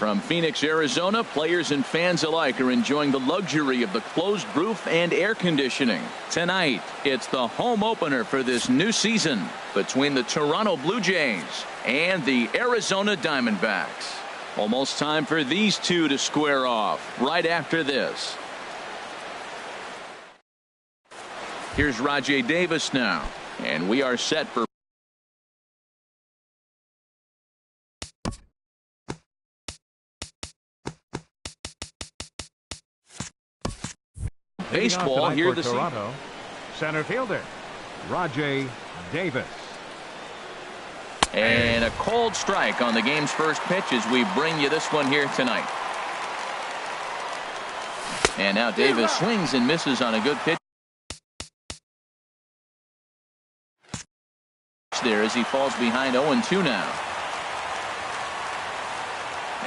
From Phoenix, Arizona, players and fans alike are enjoying the luxury of the closed roof and air conditioning. Tonight, it's the home opener for this new season between the Toronto Blue Jays and the Arizona Diamondbacks. Almost time for these two to square off right after this. Here's Rajay Davis now, and we are set for baseball here this Toronto, center fielder Rajay Davis. And a cold strike on the game's first pitch as we bring you this one here tonight. And now Davis swings and misses on a good pitch there as he falls behind 0-2 now.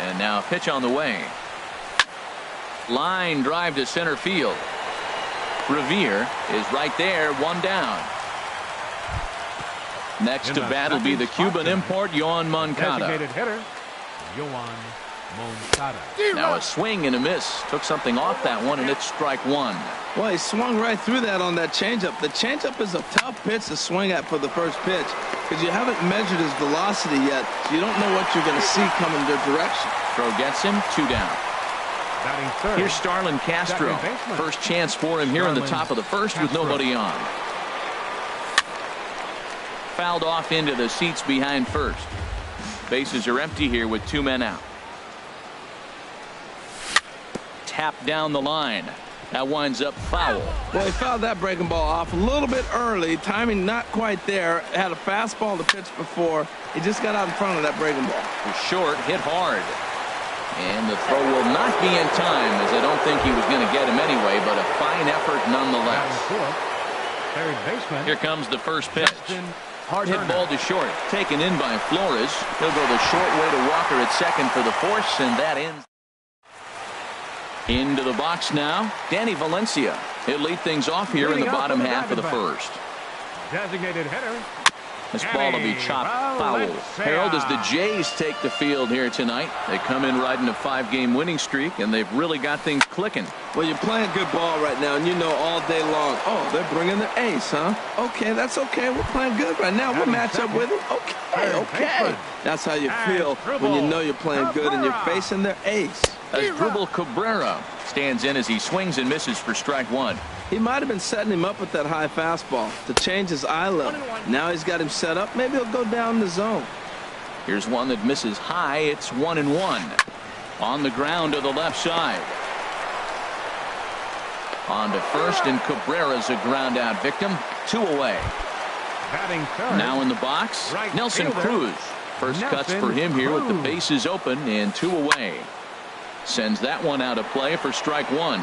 And now a pitch on the way. Line drive to center field. Revere is right there, one down. Next to bat will be the Cuban import, Yoan Moncada. Designated hitter, Yoan Moncada. Now a swing and a miss. Took something off that one, and it's strike one. Well, he swung right through that on that changeup. The changeup is a tough pitch to swing at for the first pitch because you haven't measured his velocity yet, so you don't know what you're going to see coming their direction. Throw gets him, two down. Third, here's Starlin Castro. First chance for him here in the top of the first with nobody on. Fouled off into the seats behind first. Bases are empty here with two men out. Tap down the line. That winds up foul. Well, he fouled that breaking ball off a little bit early. Timing not quite there. Had a fastball to pitch before. He just got out in front of that breaking ball. Was short, hit hard. And the throw will not be in time, as I don't think he was going to get him anyway, but a fine effort nonetheless. Third baseman. Here comes the first pitch. Hard hit ball to short. Taken in by Flores. He'll go the short way to Walker at second for the force, and that ends. Into the box now, Danny Valencia. He'll lead things off here in the bottom half of the first. Designated hitter. This ball will be chopped foul. Harold, as the Jays take the field here tonight, they come in riding a 5-game winning streak, and they've really got things clicking. Well, you're playing good ball right now, and you know all day long, oh, they're bringing the ace, huh? Okay, that's okay. We're playing good right now. We'll match up with them. Okay. That's how you feel when you know you're playing good and you're facing their ace. Asdrubal Cabrera stands in as he swings and misses for strike one. He might have been setting him up with that high fastball to change his eye level. Now he's got him set up. Maybe he'll go down the zone. Here's one that misses high. It's 1-1. On the ground to the left side. On to first, and Cabrera's a ground out victim. 2 away. Now in the box, Nelson Cruz. First cuts for him here with the bases open and 2 away. Sends that one out of play for strike one.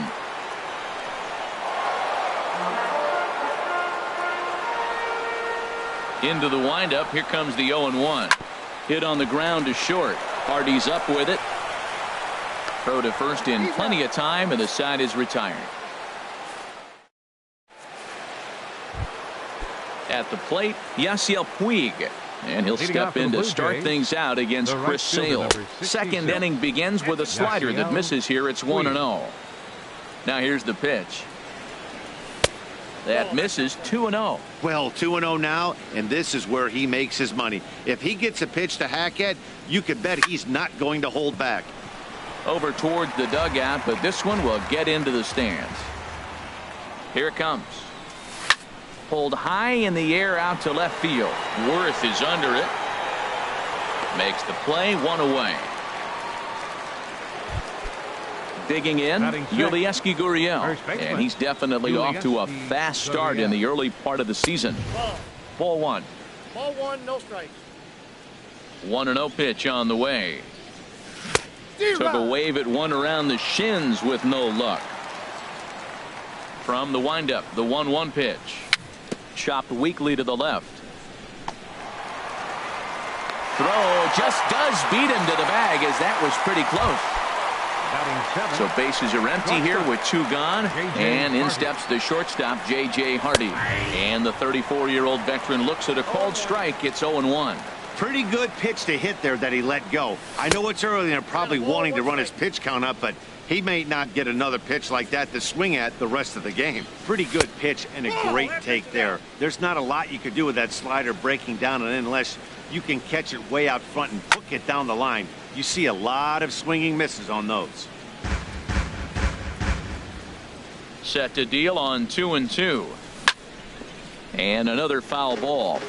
Into the windup. Here comes the 0-1. Hit on the ground to short. Hardy's up with it. Throw to first in plenty of time, and the side is retired. At the plate, Yasiel Puig. And he'll step in to start things out against Chris Sale. Second inning begins with a slider that misses here. It's 1-0. Now here's the pitch. That misses. 2-0. Well, 2-0 now, and this is where he makes his money. If he gets a pitch to hack at, you could bet he's not going to hold back. Over towards the dugout, but this one will get into the stands. Here it comes. Pulled high in the air out to left field. Worth is under it. Makes the play, 1 away. Digging in, Yulieski Gurriel, and he's definitely off to a fast start in the early part of the season. Ball one. Ball one, no strikes. 1-0 pitch on the way. Took a wave at one around the shins with no luck. From the windup, the 1-1 pitch. Chopped weakly to the left. Throw just does beat him to the bag, as that was pretty close. So bases are empty here with 2 gone, and in steps the shortstop J.J. Hardy. And the 34-year-old veteran looks at a called strike. It's 0-1. Pretty good pitch to hit there that he let go. I know it's early and they're probably wanting to run his pitch count up, but he may not get another pitch like that to swing at the rest of the game. Pretty good pitch and a great take there. There's not a lot you could do with that slider breaking down and in unless you can catch it way out front and hook it down the line. You see a lot of swinging misses on those. Set to deal on 2-2. And another foul ball.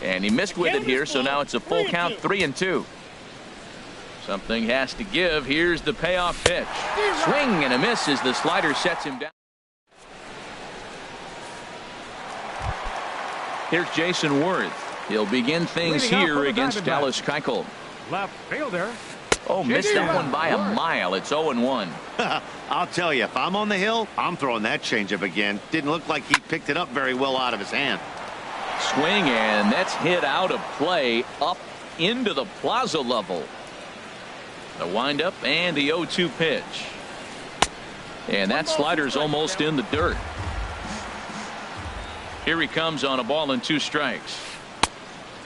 And he missed with it here, so now it's a full count, 3-2. Something has to give. Here's the payoff pitch. Swing and a miss as the slider sets him down. Here's Jason Worth. He'll begin things here against Dallas Keuchel. Left fielder. Oh, missed that one by a mile. It's 0-1. I'll tell you, if I'm on the hill, I'm throwing that changeup again. Didn't look like he picked it up very well out of his hand. Swing, and that's hit out of play up into the plaza level. The windup and the 0-2 pitch. And that slider's almost in the dirt. Here he comes on a ball and 2 strikes.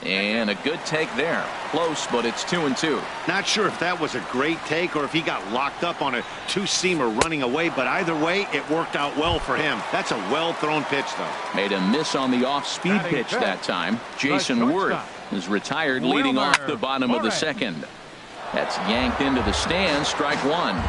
And a good take there. Close, but it's 2-2. Not sure if that was a great take or if he got locked up on a two-seamer running away, but either way, it worked out well for him. That's a well-thrown pitch, though. Made a miss on the off-speed pitch that time. Jason Worth is retired, leading off the bottom of the second. That's yanked into the stands. Strike 1.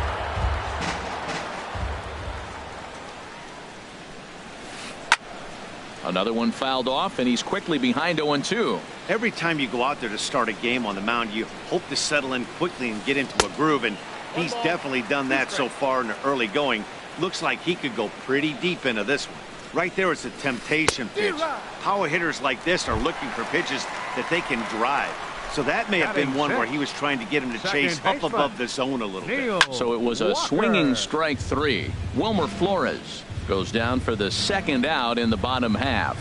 Another one fouled off, and he's quickly behind 0-2. Every time you go out there to start a game on the mound, you hope to settle in quickly and get into a groove, and he's definitely done that so far in the early going. Looks like he could go pretty deep into this one. Right there is a temptation pitch. Power hitters like this are looking for pitches that they can drive. So that may have been one where he was trying to get him to chase up above the zone a little bit. So it was a swinging strike 3. Wilmer Flores goes down for the second out in the bottom half.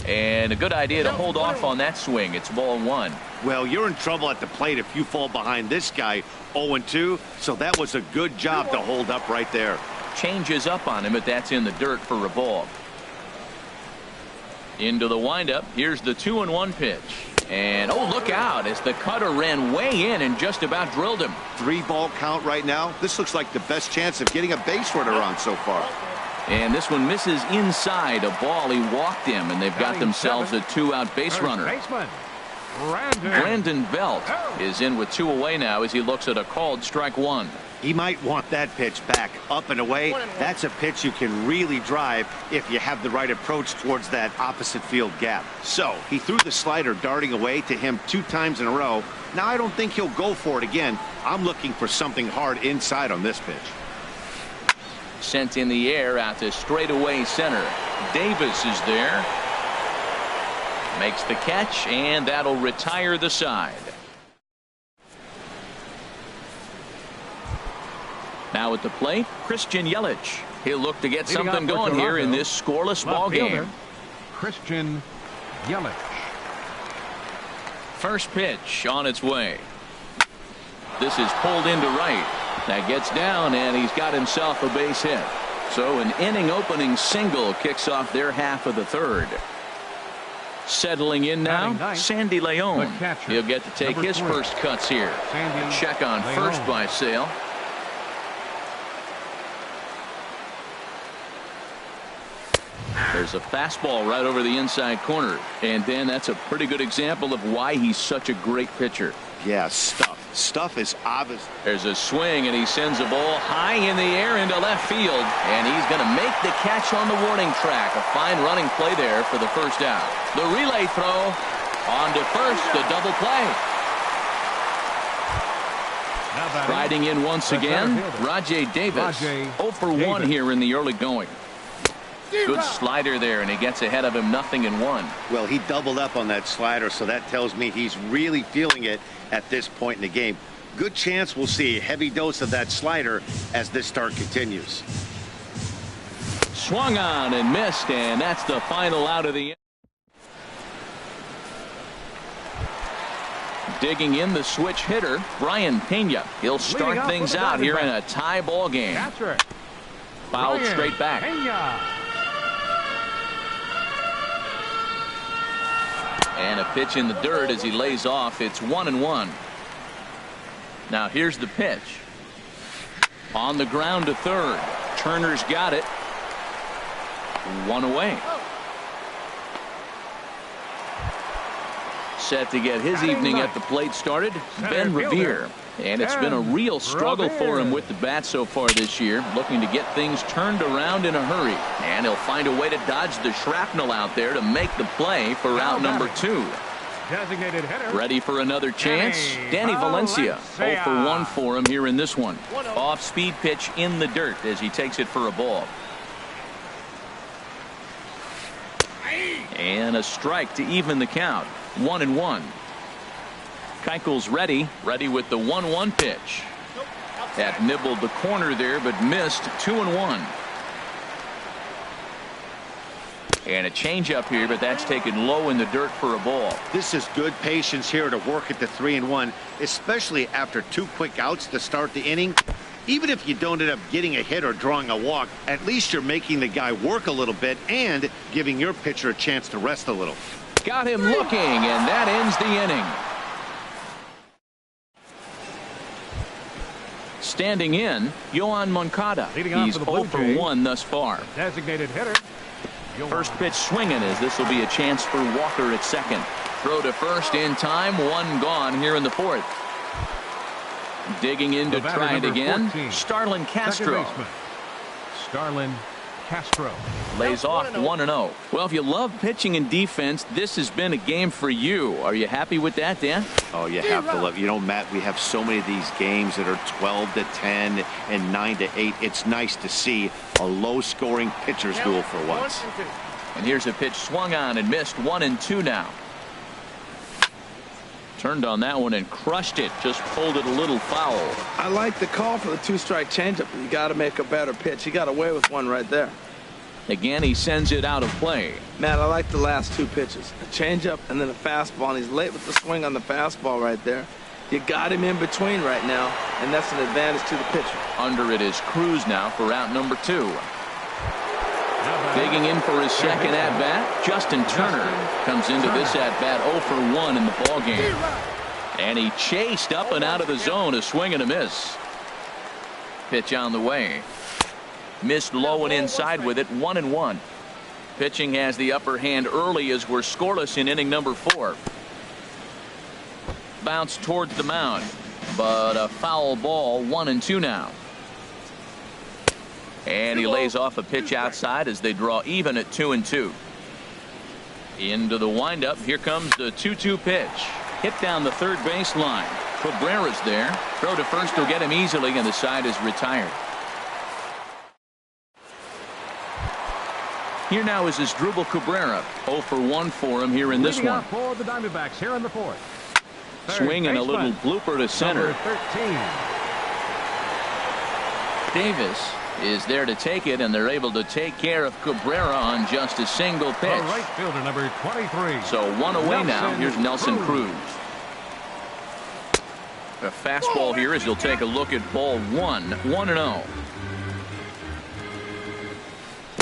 And a good idea to hold off on that swing. It's ball 1. Well, you're in trouble at the plate if you fall behind this guy 0-2. So that was a good job to hold up right there. Changes up on him, but that's in the dirt for a ball. Into the windup. Here's the 2-1 pitch. And oh, look out as the cutter ran way in and just about drilled him. 3-ball count right now. This looks like the best chance of getting a base runner on so far. And this one misses inside a ball. He walked him, and they've got themselves a 2-out base runner. Brandon Belt is in with 2 away now as he looks at a called strike 1. He might want that pitch back up and away. That's a pitch you can really drive if you have the right approach towards that opposite field gap. So he threw the slider darting away to him 2 times in a row. Now I don't think he'll go for it again. I'm looking for something hard inside on this pitch. Sent in the air out to straightaway center. Davis is there. Makes the catch, and that'll retire the side. Now at the plate, Christian Yelich. He'll look to get something going here in this scoreless ball game. Christian Yelich. First pitch on its way. This is pulled into right. That gets down, and he's got himself a base hit. So an inning opening single kicks off their half of the third. Settling in now, Sandy Leon. He'll get to take his first cuts here. Check on first by Sale. There's a fastball right over the inside corner. And then that's a pretty good example of why he's such a great pitcher. Yeah, stuff. Stuff is obvious. There's a swing, and he sends a ball high in the air into left field. And he's going to make the catch on the warning track. A fine running play there for the first out. The relay throw on to first, a double play. Riding in once again, Rajay Davis. 0 for 1 here in the early going. Good slider there, and he gets ahead of him 0-1. Well, he doubled up on that slider, so that tells me he's really feeling it at this point in the game. Good chance we'll see a heavy dose of that slider as this start continues. Swung on and missed, and that's the final out of the inning. Digging in the switch hitter, Brian Pena. He'll start things out here in a tie ball game. Fouled straight back. And a pitch in the dirt as he lays off. It's 1-1. Now here's the pitch. On the ground to third. Turner's got it. One away. Set to get his evening at the plate started, Ben Revere. And it's been a real struggle for him with the bat so far this year, looking to get things turned around in a hurry. And he'll find a way to dodge the shrapnel out there to make the play for out number 2. Designated hitter. Ready for another chance? Danny Valencia. 0 for 1 for him here in this one. Off-speed pitch in the dirt as he takes it for a ball. And a strike to even the count. 1-1. Keuchel's ready with the 1-1 pitch. That nibbled the corner there, but missed. 2-1. And a changeup here, but that's taken low in the dirt for a ball. This is good patience here to work at the 3-1, especially after 2 quick outs to start the inning. Even if you don't end up getting a hit or drawing a walk, at least you're making the guy work a little bit and giving your pitcher a chance to rest a little. Got him looking, and that ends the inning. Standing in, Yohan Moncada. He's 0 for 1 thus far. Designated hitter. First pitch swinging as this will be a chance for Walker at second. Throw to first in time. 1 gone here in the 4th. Digging in to try it again. 14, Starlin Castro. Starlin Castro. Lays off 1-0. Well, if you love pitching and defense, this has been a game for you. Are you happy with that, Dan? Oh, you have to love. You know, Matt, we have so many of these games that are 12-10 and 9-8. It's nice to see a low-scoring pitcher's duel for once. And here's a pitch swung on and missed. 1-2 now. Turned on that one and crushed it. Just pulled it a little foul. I like the call for the 2-strike changeup. You got to make a better pitch. He got away with one right there. Again, he sends it out of play. Matt, I like the last 2 pitches. A changeup and then a fastball. And he's late with the swing on the fastball right there. You got him in between right now, and that's an advantage to the pitcher. Under it is Cruz now for out number 2. Digging in for his second at-bat, Justin Turner comes into this at-bat 0 for 1 in the ballgame. And he chased up and out of the zone, a swing and a miss. Pitch on the way. Missed low and inside with it. 1-1. Pitching has the upper hand early as we're scoreless in inning number 4. Bounce towards the mound, but a foul ball. 1-2 now. And he lays off a pitch outside as they draw even at 2-2. Into the windup. Here comes the 2-2 pitch. Hit down the third baseline. Cabrera's there. Throw to first will get him easily, and the side is retired. Here now is Asdrubal Cabrera. 0 for 1 for him here in this one. For the Diamondbacks here in the 4th. Swing and a little blooper to center. Davis is there to take it, and they're able to take care of Cabrera on just a single pitch. Right fielder number 23. So 1 away now. Here's Nelson Cruz. A fastball here as he'll take a look at ball 1. 1-0.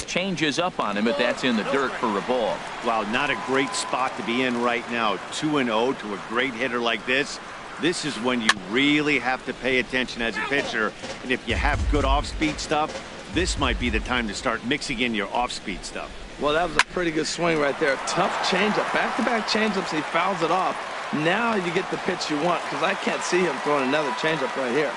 Changes up on him, but that's in the dirt for a ball. Wow, not a great spot to be in right now. 2-0 to a great hitter like this. This is when you really have to pay attention as a pitcher. And if you have good off-speed stuff, this might be the time to start mixing in your off-speed stuff. Well, that was a pretty good swing right there. Tough changeup. Back-to-back changeups. He fouls it off. Now you get the pitch you want, because I can't see him throwing another changeup right here.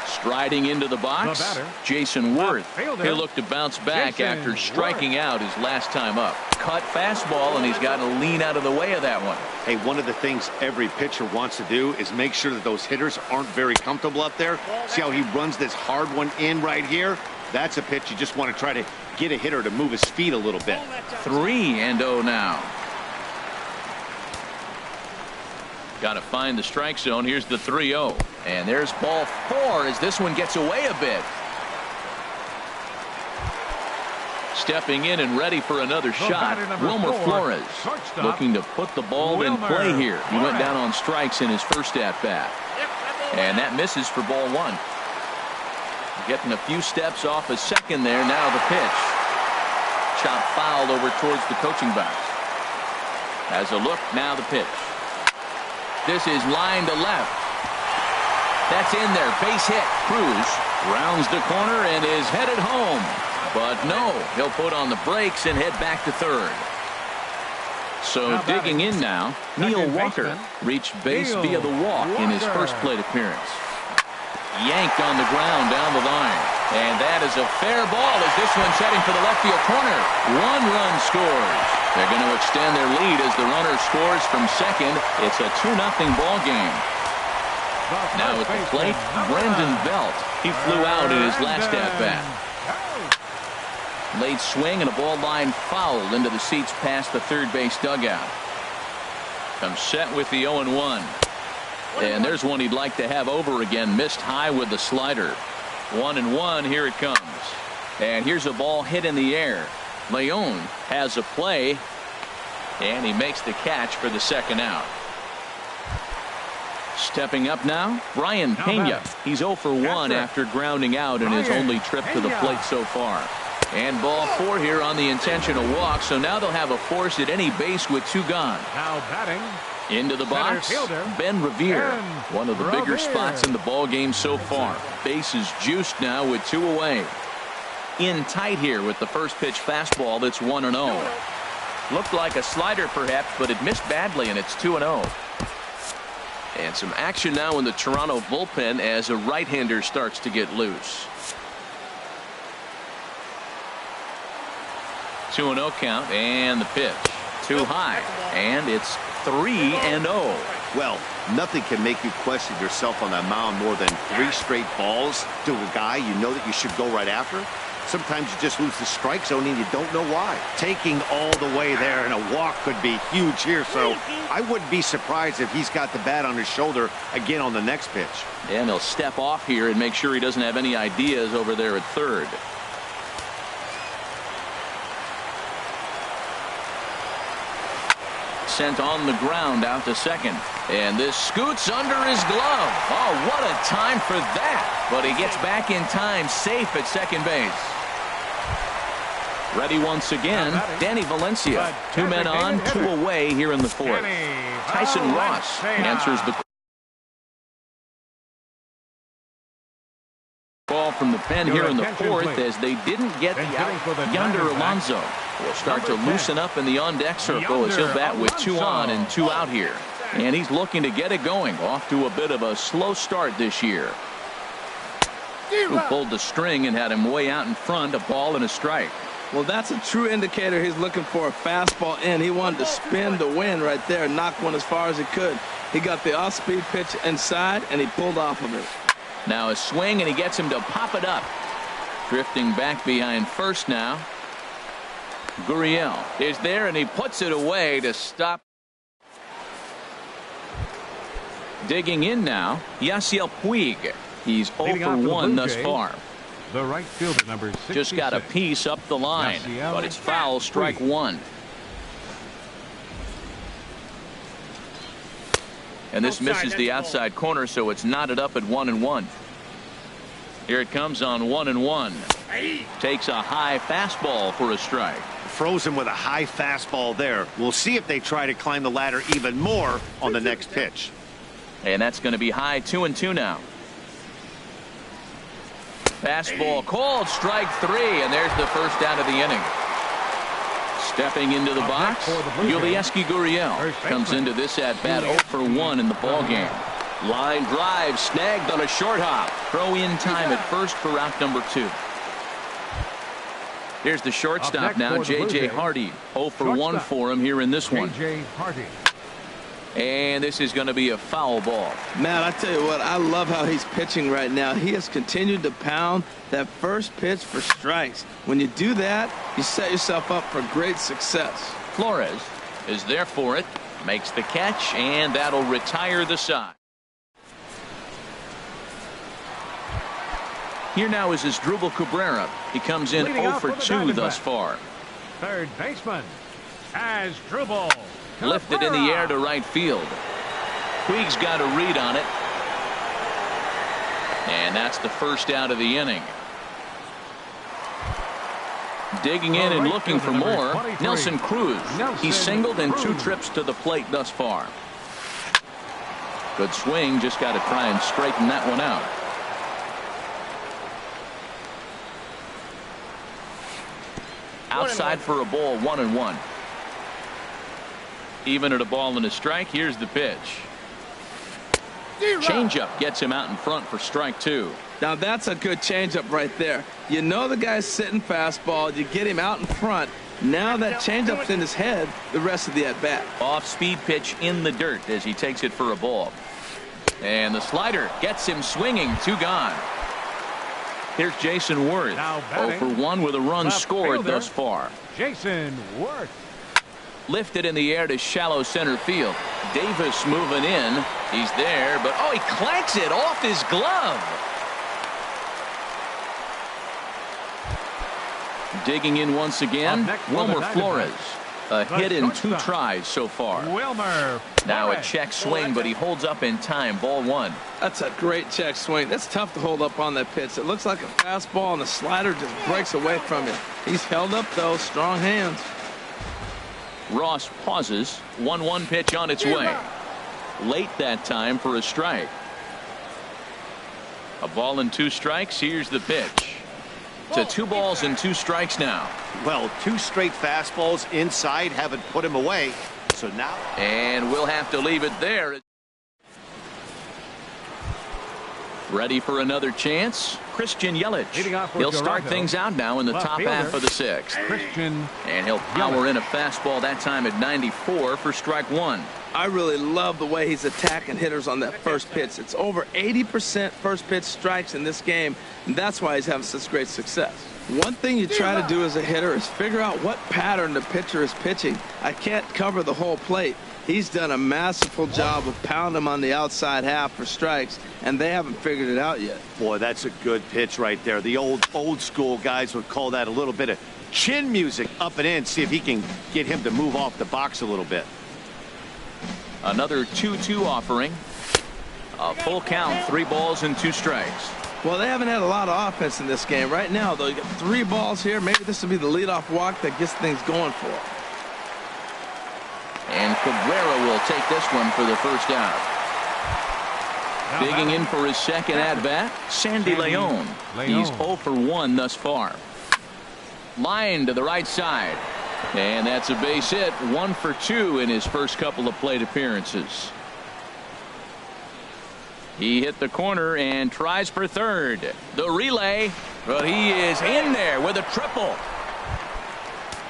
Striding into the box, Jason Worth. He'll look to bounce back after striking out his last time up. Cut fastball, and he's got to lean out of the way of that one. Hey, one of the things every pitcher wants to do is make sure that those hitters aren't very comfortable up there. See how he runs this hard one in right here? That's a pitch you just want to try to get a hitter to move his feet a little bit. 3-0 now. Got to find the strike zone. Here's the 3-0. And there's ball 4 as this one gets away a bit. Stepping in and ready for another shot, Wilmer Flores. Looking to put the ball in play here. He went down on strikes in his first at-bat. And that misses for ball 1. Getting a few steps off a second there. Now the pitch. Chop fouled over towards the coaching box. Has a look, now the pitch. This is line to left. That's in there, base hit. Cruz rounds the corner and is headed home. But no, he'll put on the brakes and head back to third. So digging in now, Neil Walker reached base via the walk in his first plate appearance. Yanked on the ground down the line. And that is a fair ball as this one's heading for the left field corner. 1 run scores. They're going to extend their lead as the runner scores from second. It's a 2-0 ball game. Now at the plate, Brandon Belt. He flew out in his last at-bat. Late swing and a ball line foul into the seats past the third base dugout. Comes set with the 0-1. And there's one he'd like to have over again. Missed high with the slider. 1-1. Here it comes. And here's a ball hit in the air. Leon has a play. And he makes the catch for the second out. Stepping up now, Brian Pena. He's 0 for 1 after grounding out in his only trip to the plate so far. And ball 4 here on the intentional walk. So now they'll have a force at any base with 2 gone. Now batting. Into the box, Ben Revere. One of the bigger spots in the ball game so far. Base is juiced now with 2 away. In tight here with the first pitch fastball that's 1-0. Looked like a slider perhaps, but it missed badly, and it's 2-0. And some action now in the Toronto bullpen as a right-hander starts to get loose. 2-0 count, and the pitch. Too high, and it's 3-0. Well, nothing can make you question yourself on that mound more than 3 straight balls to a guy you know that you should go right after. Sometimes you just lose the strike zone and you don't know why. Taking all the way there and a walk could be huge here, so I wouldn't be surprised if he's got the bat on his shoulder again on the next pitch. And he'll step off here and make sure he doesn't have any ideas over there at third. Sent on the ground out to second. And this scoots under his glove. Oh, what a time for that. But he gets back in time, safe at second base. Ready once again, Danny Valencia. 2 men on, 2 away here in the 4th. Tyson Ross answers the ball from the pen here in the 4th as they didn't get the out. Yonder Alonso will start to loosen up in the on-deck circle as he'll bat with 2 on and 2 out here. And he's looking to get it going. Off to a bit of a slow start this year. Who pulled the string and had him way out in front, a ball and a strike. Well, that's a true indicator he's looking for a fastball in. He wanted to spin the wind right there, knock one as far as he could. He got the off-speed pitch inside, and he pulled off of it. Now a swing, and he gets him to pop it up. Drifting back behind first now. Gurriel is there, and he puts it away to stop. Digging in now, Yasiel Puig. He's 0 for 1 thus far. The right fielder, number 66. Just got a piece up the line, but it's foul, strike 1. And this misses the outside corner, so it's knotted up at 1-1. Here it comes on 1-1. Takes a high fastball for a strike. Frozen with a high fastball there. We'll see if they try to climb the ladder even more on the next pitch. And that's going to be high, 2-2 now. Fastball called, strike 3, and there's the first out of the inning. Stepping into the box, Yulieski Gurriel comes into this at-bat 0 for 1 in the ballgame. Line drive snagged on a short hop. Throw in time at first for out number 2. Here's the shortstop now, J.J. Hardy. 0 for 1 for him here in this one. J.J. Hardy. And this is going to be a foul ball. Man, I tell you what, I love how he's pitching right now. He has continued to pound that first pitch for strikes. When you do that, you set yourself up for great success. Flores is there for it, makes the catch, and that'll retire the side. Here now is Asdrubal Cabrera. He comes in 0 for 2 thus far. Third baseman, Asdrubal. Lifted in the air to right field. Puig's got a read on it. And that's the first out of the inning. Digging in and looking for more, Nelson Cruz. He's singled in 2 trips to the plate thus far. Good swing, just got to try and straighten that one out. Outside for a ball, 1-1. Even at a ball and a strike, here's the pitch. Changeup gets him out in front for strike 2. Now that's a good changeup right there. You know the guy's sitting fastball. You get him out in front. Now that changeup's in his head the rest of the at-bat. Off-speed pitch in the dirt as he takes it for a ball. And the slider gets him swinging. 2 gone. Here's Jason Worth. 0 for 1 with a run scored thus far. Jason Worth. Lifted in the air to shallow center field. Davis moving in. He's there, but he clanks it off his glove. Digging in once again, Wilmer Flores. A hit in 2 tries so far. Wilmer. Now a check swing, but he holds up in time. Ball 1. That's a great check swing. That's tough to hold up on that pitch. It looks like a fastball, and the slider just breaks away from him. He's held up, though. Strong hands. Ross pauses. 1-1 pitch on its way. Late that time for a strike. A ball and 2 strikes. Here's the pitch. To 2 balls and 2 strikes now. Well, 2 straight fastballs inside haven't put him away. So now. And we'll have to leave it there. Ready for another chance? Christian Yelich. He'll start things out now in the top half of the 6th. Christian. And he'll power in a fastball that time at 94 for strike 1. I really love the way he's attacking hitters on that first pitch. It's over 80% first pitch strikes in this game, and that's why he's having such great success. One thing you try to do as a hitter is figure out what pattern the pitcher is pitching. I can't cover the whole plate. He's done a masterful job of pounding them on the outside half for strikes, and they haven't figured it out yet. Boy, that's a good pitch right there. The old school guys would call that a little bit of chin music up and in. See if he can get him to move off the box a little bit. Another 2-2 offering. A full count, 3 balls and 2 strikes. Well, they haven't had a lot of offense in this game. Right now, though, you got 3 balls here. Maybe this will be the leadoff walk that gets things going for him. And Cabrera will take this one for the first out. Digging in for his second at-bat, Sandy Leon. He's 0 for 1 thus far. Line to the right side. And that's a base hit. 1 for 2 in his first couple of plate appearances. He hit the corner and tries for third. The relay, but he is in there with a triple.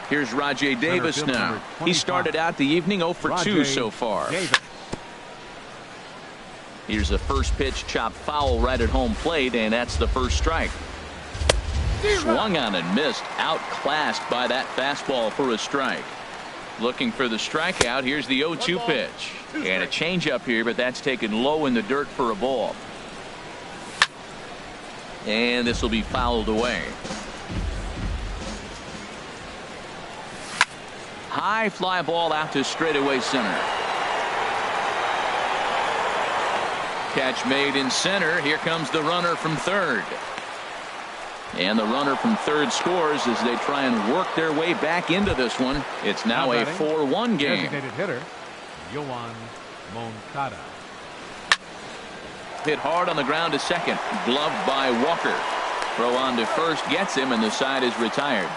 Here's Rajay Davis now. He started out the evening 0 for 2 so far. Here's a first pitch chopped foul right at home plate, and that's the first strike. Swung on and missed. Outclassed by that fastball for a strike. Looking for the strikeout. Here's the 0-2 pitch. And a changeup here, but that's taken low in the dirt for a ball. And this will be fouled away. High fly ball out to straightaway center. Catch made in center. Here comes the runner from third. And the runner from third scores as they try and work their way back into this one. It's now a 4-1 game. Designated hitter, Yoan Moncada. Hit hard on the ground to second. Gloved by Walker. Throw on to first gets him, and the side is retired.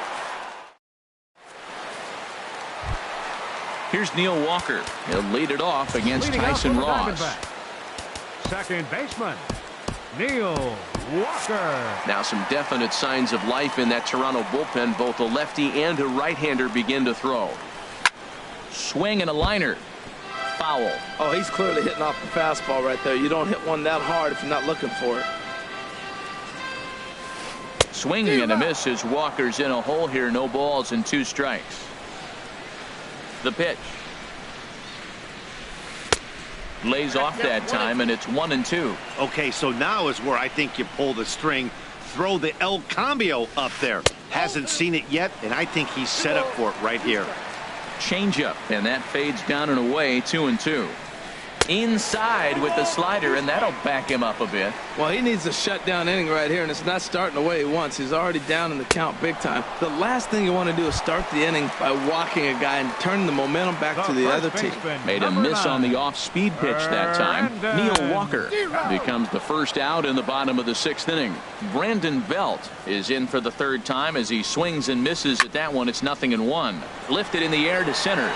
Here's Neil Walker. He'll lead it off against Tyson Ross. Second baseman, Neil Walker. Now some definite signs of life in that Toronto bullpen. Both a lefty and a right-hander begin to throw. Swing and a liner. Foul. Oh, he's clearly hitting off the fastball right there. You don't hit one that hard if you're not looking for it. Swinging and a miss as Walker's in a hole here. No balls and 2 strikes. The pitch. Lays off that time, and it's 1-2. Okay, so now is where I think you pull the string. Throw the El Cambio up there. Hasn't seen it yet, and I think he's set up for it right here. Changeup, and that fades down and away. 2-2. Inside with the slider, and that'll back him up a bit. Well, he needs a shutdown inning right here, and it's not starting the way he wants. He's already down in the count big time. The last thing you want to do is start the inning by walking a guy and turning the momentum back to the other team. Made a miss on the off-speed pitch that time. Neil Walker becomes the first out in the bottom of the 6th inning. Brandon Belt is in for the 3rd time as he swings and misses at that one. It's 0-1. Lifted in the air to center.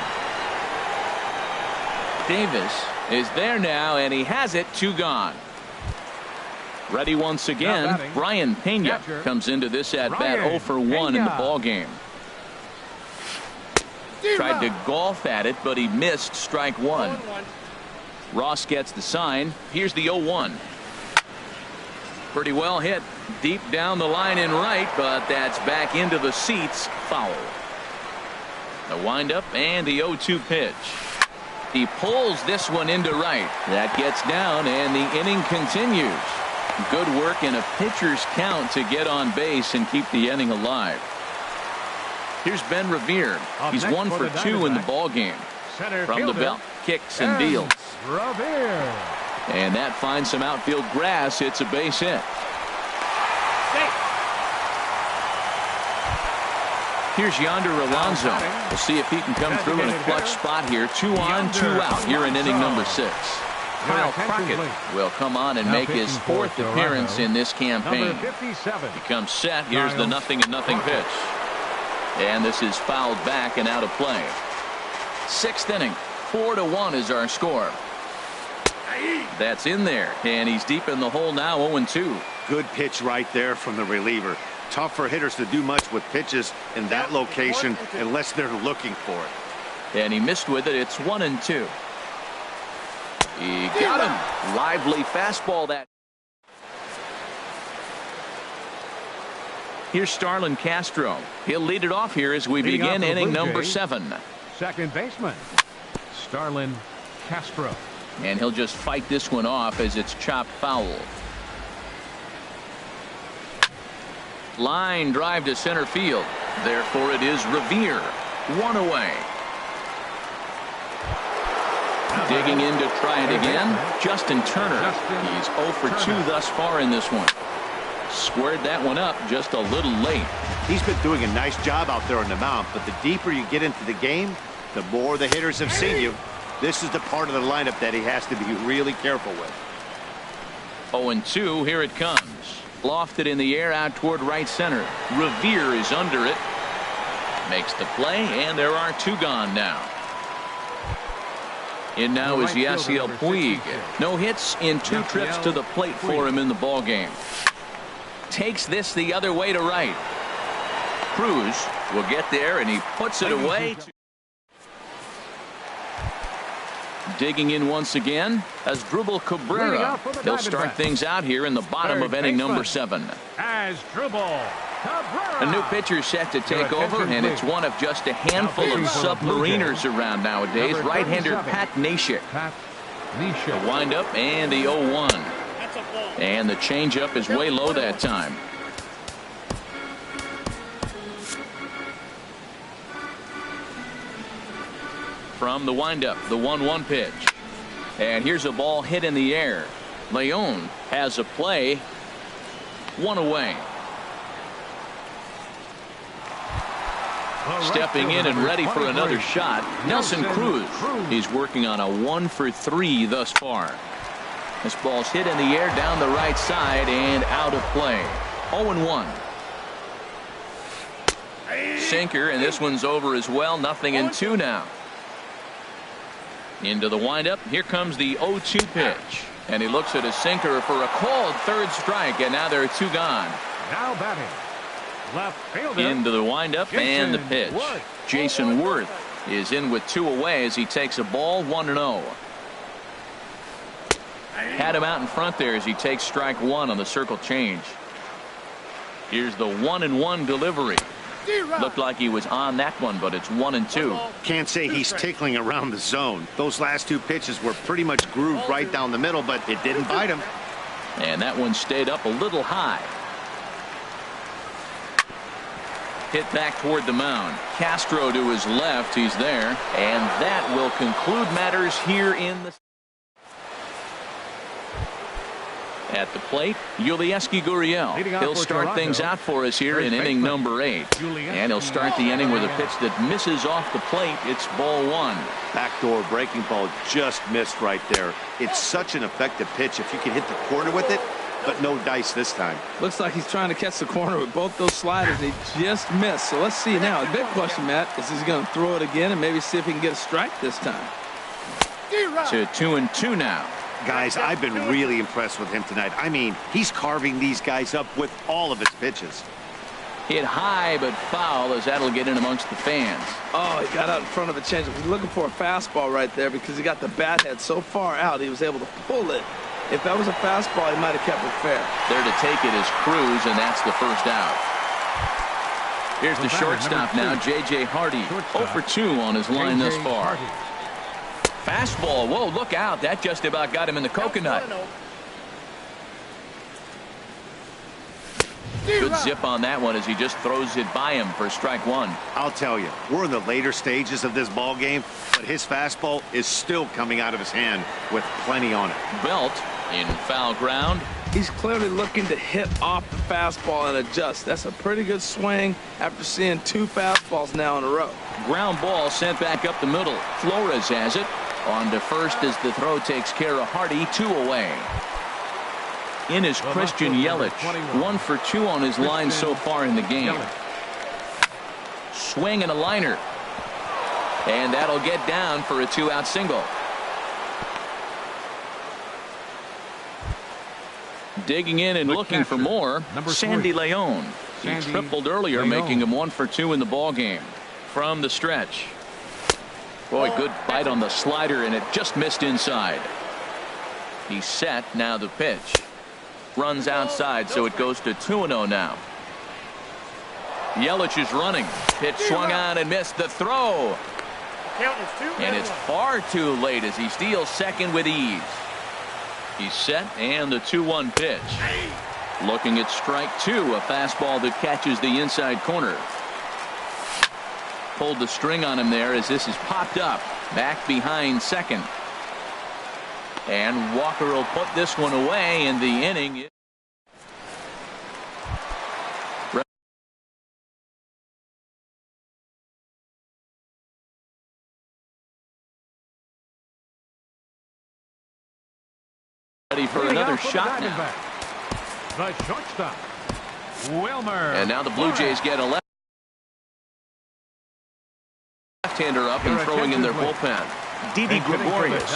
Davis is there now, and he has it. 2 gone. Ready once again. Brian Pena comes into this at bat 0 for 1 in the ball game. Tried to golf at it, but he missed. Strike 1. Ross gets the sign. Here's the 0-1. Pretty well hit deep down the line in right, but that's back into the seats. Foul. The windup and the 0-2 pitch. He pulls this one into right. That gets down, and the inning continues. Good work in a pitcher's count to get on base and keep the inning alive. Here's Ben Revere. He's 1 for 2 in the ball game. From the belt, kicks and deals. Revere. And that finds some outfield grass. It's a base hit. Here's Yonder Alonso. We'll see if he can come through in a clutch spot here. 2 on, 2 out here in inning number 6. Kyle Crockett will come on and make his 4th appearance in this campaign. He comes set. Here's the 0-0 pitch. And this is fouled back and out of play. 6th inning. 4-1 is our score. That's in there. And he's deep in the hole now. 0-2. Good pitch right there from the reliever. Tough for hitters to do much with pitches in that location unless they're looking for it. And he missed with it. It's 1-2. He got him. Lively fastball that. Here's Starlin Castro. He'll lead it off here as we begin inning number 7. Second baseman, Starlin Castro. And he'll just fight this one off as it's chopped foul. Line drive to center field. Therefore, it is Revere. 1 away. Digging in to try it again. Justin Turner. He's 0 for 2 thus far in this one. Squared that one up just a little late. He's been doing a nice job out there on the mound, but the deeper you get into the game, the more the hitters have seen you. This is the part of the lineup that he has to be really careful with. 0-2. Here it comes. Lofted in the air out toward right center. Revere is under it. Makes the play, and there are 2 gone now. In now is Yasiel Puig. No hits in 2 trips to the plate for him in the ball game. Takes this the other way to right. Cruz will get there, and he puts it away. Digging in once again as Drupal Cabrera. He'll start things out here in the bottom of inning number 7. As Drupal Cabrera. A new pitcher set to take over, and it's one of just a handful of submariners around nowadays. Right-hander Pat Neshek. The windup and the 0-1. And the changeup is way low that time. From the windup, the 1-1 pitch. And here's a ball hit in the air. Leon has a play. 1 away. Stepping in and ready for another shot, Nelson Cruz. He's working on a 1 for 3 thus far. This ball's hit in the air down the right side and out of play. 0-1. Sinker, and this one's over as well. 0-2 now. Into the windup. Here comes the 0-2 pitch. And he looks at his sinker for a called 3rd strike, and now there are 2 gone. Now batting. Left fielder. Into the windup and the pitch. Jason Worth is in with 2 away as he takes a ball. 1-0. Had him out in front there as he takes strike 1 on the circle change. Here's the 1-1 delivery. Looked like he was on that one, but it's 1-2. Can't say he's tickling around the zone. Those last 2 pitches were pretty much grooved right down the middle, but it didn't bite him. And that one stayed up a little high. Hit back toward the mound. Castro to his left. He's there. And that will conclude matters here in the At the plate, Yulieski Gurriel. He'll start things out for us here in inning number 8. And he'll start the inning with a pitch that misses off the plate. It's ball 1. Backdoor breaking ball just missed right there. It's such an effective pitch if you can hit the corner with it, but no dice this time. Looks like he's trying to catch the corner with both those sliders. He just missed. So let's see now. The big question, Matt, is he's going to throw it again and maybe see if he can get a strike this time. To 2-2 now. Guys, I've been really impressed with him tonight. I mean, he's carving these guys up with all of his pitches. Hit high but foul as that'll get in amongst the fans. Oh, he got out in front of a changeup. He's looking for a fastball right there because he got the bat head so far out he was able to pull it. If that was a fastball, he might have kept it fair. There to take it is Cruz, and that's the first out. Here's the shortstop now, J.J. Hardy. 0 for 2 on his line thus far. Fastball. Whoa, look out. That just about got him in the coconut. Good zip on that one as he just throws it by him for strike 1. I'll tell you, we're in the later stages of this ball game, but his fastball is still coming out of his hand with plenty on it. Belt in foul ground. He's clearly looking to hit off the fastball and adjust. That's a pretty good swing after seeing 2 fastballs now in a row. Ground ball sent back up the middle. Flores has it. On to first as the throw takes care of Hardy. 2 away. In is Christian Yelich. 1 for 2 on his line so far in the game. Swing and a liner. And that'll get down for a 2-out single. Digging in and looking for more, Sandy Leon. He tripled earlier, making him 1 for 2 in the ball game. From the stretch. Boy, good bite on the slider, and it just missed inside. He's set. Now the pitch. Runs outside, so it goes to 2-0 now. Yelich is running. Pitch swung on and missed the throw. And it's far too late as he steals second with ease. He's set, and the 2-1 pitch. Looking at strike 2, a fastball that catches the inside corner. Pulled the string on him there as this is popped up. Back behind second. And Walker will put this one away in the inning. Ready for another shot now. The shortstop, Wilmer. And now the Blue Jays get a left-hander up and throwing in their bullpen. Didi Gregorius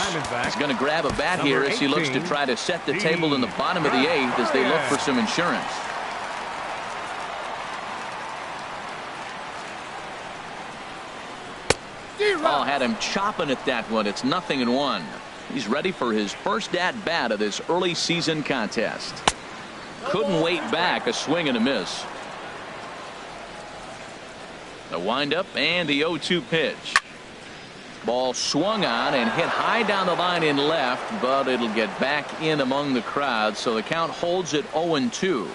is going to grab a bat here as he looks to try to set the table in the bottom of the 8th as they look for some insurance. Oh, had him chopping at that one. It's 0-1. He's ready for his first at-bat of this early season contest. Couldn't wait back. A swing and a miss. The windup and the 0-2 pitch. Ball swung on and hit high down the line in left, but it'll get back in among the crowd, so the count holds at 0-2.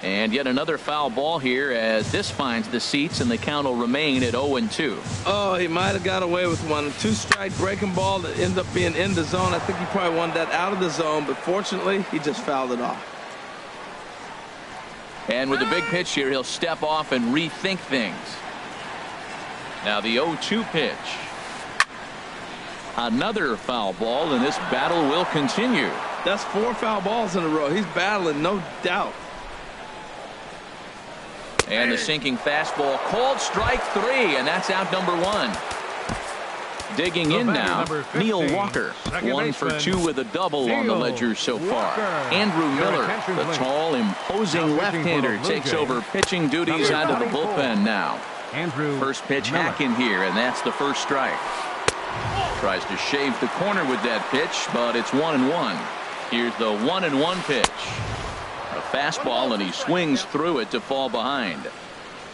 And yet another foul ball here as this finds the seats, and the count will remain at 0-2. Oh, he might have got away with one. 2-strike breaking ball that ended up being in the zone. I think he probably wanted that out of the zone, but fortunately he just fouled it off. And with the big pitch here, he'll step off and rethink things. Now the 0-2 pitch. Another foul ball, and this battle will continue. That's 4 foul balls in a row. He's battling, no doubt. And the sinking fastball called strike 3, and that's out number 1. Digging in now, Neil Walker. 1 for 2 with a double on the ledger so far. Andrew Miller, the tall, imposing left-hander, takes over pitching duties out of the bullpen now. First pitch hacking here, and that's the first strike. Tries to shave the corner with that pitch, but it's 1-1. Here's the 1-1 pitch. A fastball, and he swings through it to fall behind.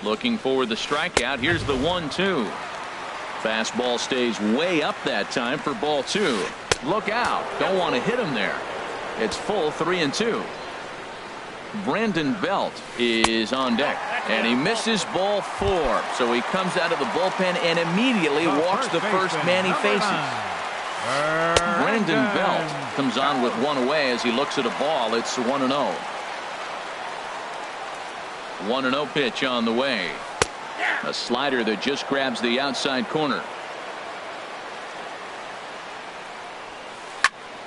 Looking for the strikeout. Here's the 1-2. Fastball stays way up that time for ball 2. Look out. Don't want to hit him there. It's full 3-2. Brandon Belt is on deck, and he misses ball 4, so he comes out of the bullpen and immediately walks the first man he faces. Brandon Belt comes on with one away as he looks at a ball. It's 1-0. 1-0 pitch on the way. A slider that just grabs the outside corner.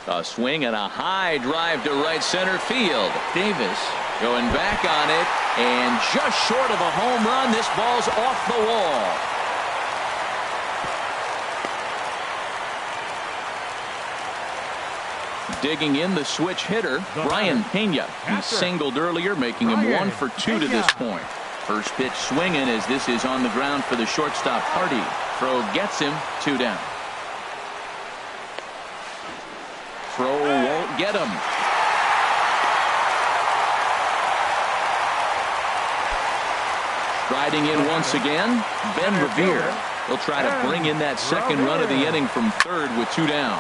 A swing and a high drive to right center field. Davis going back on it, and just short of a home run. This ball's off the wall. Digging in, the switch hitter, Brian Pena. He singled earlier, making him 1 for 2 to this point. First pitch swinging as this is on the ground for the shortstop, Hardy. Throw gets him, 2 down. Throw won't get him. Striding in once again, Ben Revere. He'll try to bring in that second run of the inning from third with 2 down.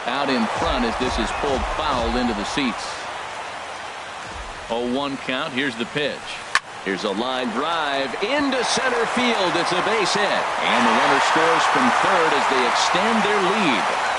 Out in front as this is pulled foul into the seats. 0-1 count. Here's the pitch. Here's a line drive into center field. It's a base hit. And the runner scores from third as they extend their lead.